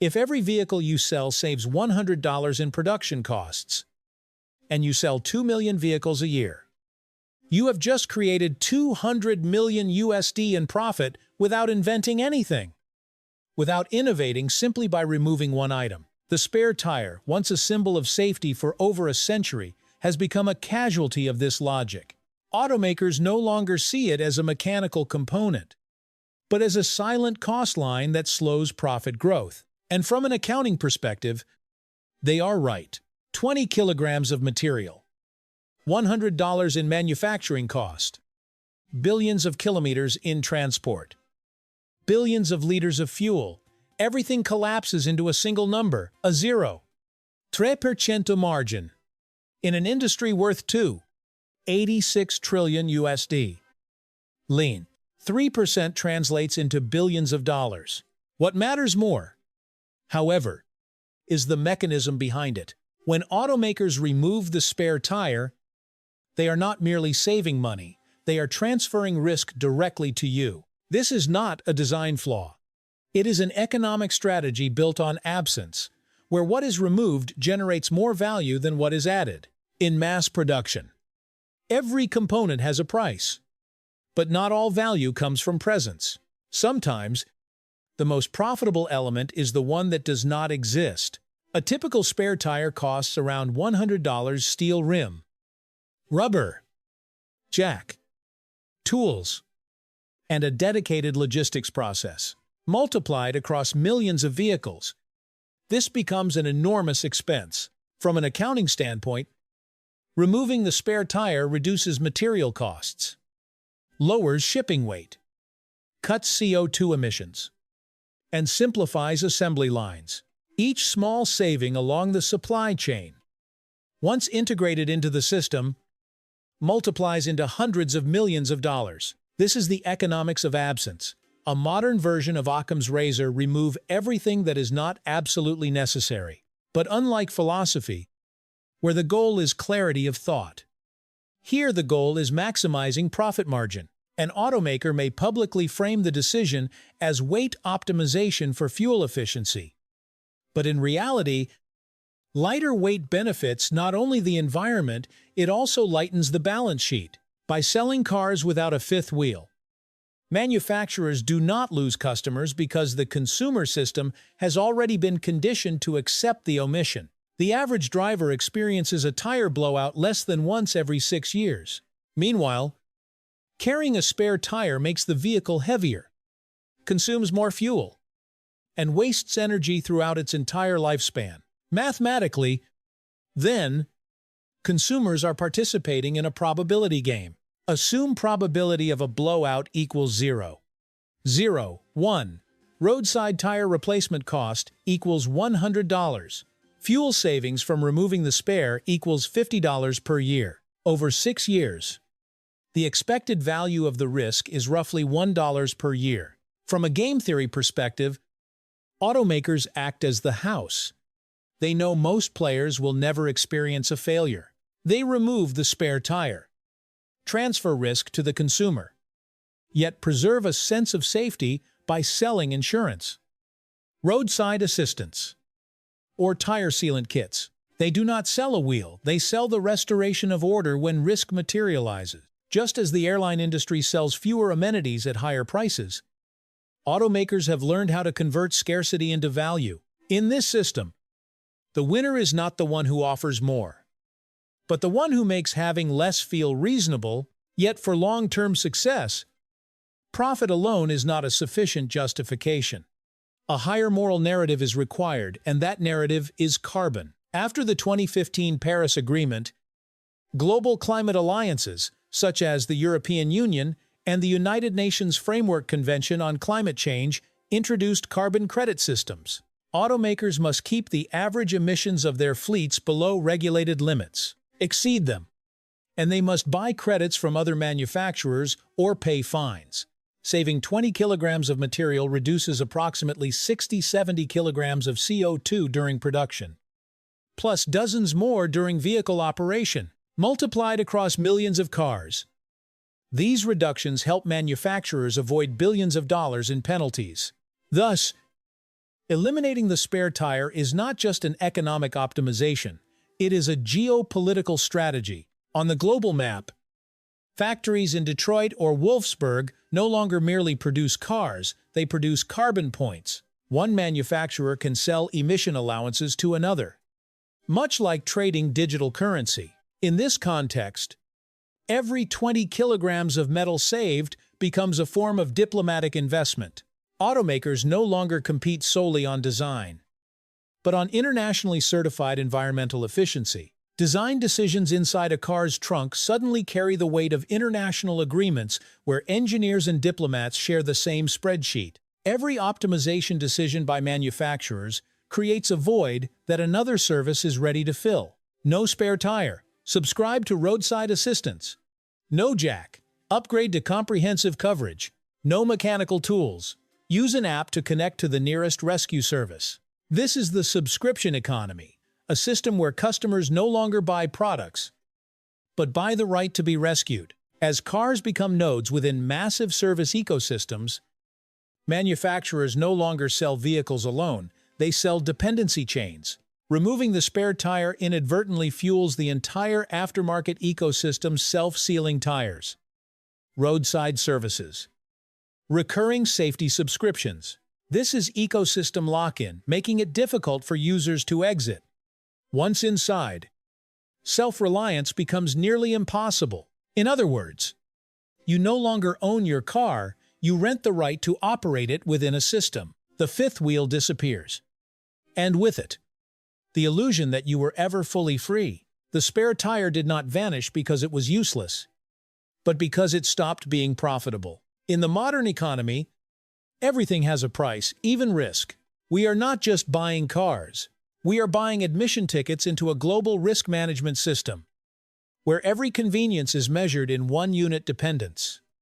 If every vehicle you sell saves $100 in production costs, and you sell 2 million vehicles a year, you have just created 200 million USD in profit without inventing anything, without innovating simply by removing one item. The spare tire, once a symbol of safety for over a century, has become a casualty of this logic. Automakers no longer see it as a mechanical component, but as a silent cost line that slows profit growth. And from an accounting perspective, they are right. 20 kilograms of material, $100 in manufacturing cost, billions of kilometers in transport, billions of liters of fuel. Everything collapses into a single number, a zero. 3% margin. In an industry worth 86 trillion USD. Lean. 3% translates into billions of dollars. What matters more, however, is the mechanism behind it. When automakers remove the spare tire, they are not merely saving money, they are transferring risk directly to you. This is not a design flaw. It is an economic strategy built on absence, where what is removed generates more value than what is added. In mass production, every component has a price, but not all value comes from presence. Sometimes, the most profitable element is the one that does not exist. A typical spare tire costs around $100: steel rim, rubber, jack, tools, and a dedicated logistics process. Multiplied across millions of vehicles, this becomes an enormous expense. From an accounting standpoint, removing the spare tire reduces material costs, lowers shipping weight, cuts CO2 emissions, and simplifies assembly lines. Each small saving along the supply chain, once integrated into the system, multiplies into hundreds of millions of dollars. This is the economics of absence. A modern version of Occam's razor: remove everything that is not absolutely necessary. But unlike philosophy, where the goal is clarity of thought, here the goal is maximizing profit margin. An automaker may publicly frame the decision as weight optimization for fuel efficiency. But in reality, lighter weight benefits not only the environment, it also lightens the balance sheet. By selling cars without a fifth wheel, manufacturers do not lose customers because the consumer system has already been conditioned to accept the omission. The average driver experiences a tire blowout less than once every 6 years. Meanwhile, carrying a spare tire makes the vehicle heavier, consumes more fuel, and wastes energy throughout its entire lifespan. Mathematically, then, consumers are participating in a probability game. Assume probability of a blowout equals 0. 0, 1. Roadside tire replacement cost equals $100. Fuel savings from removing the spare equals $50 per year. Over 6 years, the expected value of the risk is roughly $1 per year. From a game theory perspective, automakers act as the house. They know most players will never experience a failure. They remove the spare tire, transfer risk to the consumer, yet preserve a sense of safety by selling insurance, roadside assistance, or tire sealant kits. They do not sell a wheel, they sell the restoration of order when risk materializes. Just as the airline industry sells fewer amenities at higher prices, automakers have learned how to convert scarcity into value. In this system, the winner is not the one who offers more, but the one who makes having less feel reasonable. Yet for long-term success, profit alone is not a sufficient justification. A higher moral narrative is required, and that narrative is carbon. After the 2015 Paris Agreement, global climate alliances, such as the European Union and the United Nations Framework Convention on Climate Change, introduced carbon credit systems. Automakers must keep the average emissions of their fleets below regulated limits, exceed them, and they must buy credits from other manufacturers or pay fines. Saving 20 kilograms of material reduces approximately 60-70 kilograms of CO2 during production, plus dozens more during vehicle operation, multiplied across millions of cars. These reductions help manufacturers avoid billions of dollars in penalties. Thus, Eliminating the spare tire is not just an economic optimization, it is a geopolitical strategy. On the global map, factories in Detroit or Wolfsburg no longer merely produce cars, they produce carbon points. One manufacturer can sell emission allowances to another, much like trading digital currency. In this context, every 20 kilograms of metal saved becomes a form of diplomatic investment. Automakers no longer compete solely on design, but on internationally certified environmental efficiency. Design decisions inside a car's trunk suddenly carry the weight of international agreements where engineers and diplomats share the same spreadsheet. Every optimization decision by manufacturers creates a void that another service is ready to fill. No spare tire. Subscribe to roadside assistance. No jack. Upgrade to comprehensive coverage. No mechanical tools. Use an app to connect to the nearest rescue service. This is the subscription economy, a system where customers no longer buy products, but buy the right to be rescued. As cars become nodes within massive service ecosystems, manufacturers no longer sell vehicles alone, they sell dependency chains. Removing the spare tire inadvertently fuels the entire aftermarket ecosystem's self-sealing tires. Roadside services. Recurring safety subscriptions. This is ecosystem lock-in, making it difficult for users to exit. Once inside, self-reliance becomes nearly impossible. In other words, you no longer own your car, you rent the right to operate it within a system. The fifth wheel disappears. And with it, the illusion that you were ever fully free. The spare tire did not vanish because it was useless, but because it stopped being profitable. In the modern economy, everything has a price, even risk. We are not just buying cars. We are buying admission tickets into a global risk management system, where every convenience is measured in one-unit dependence.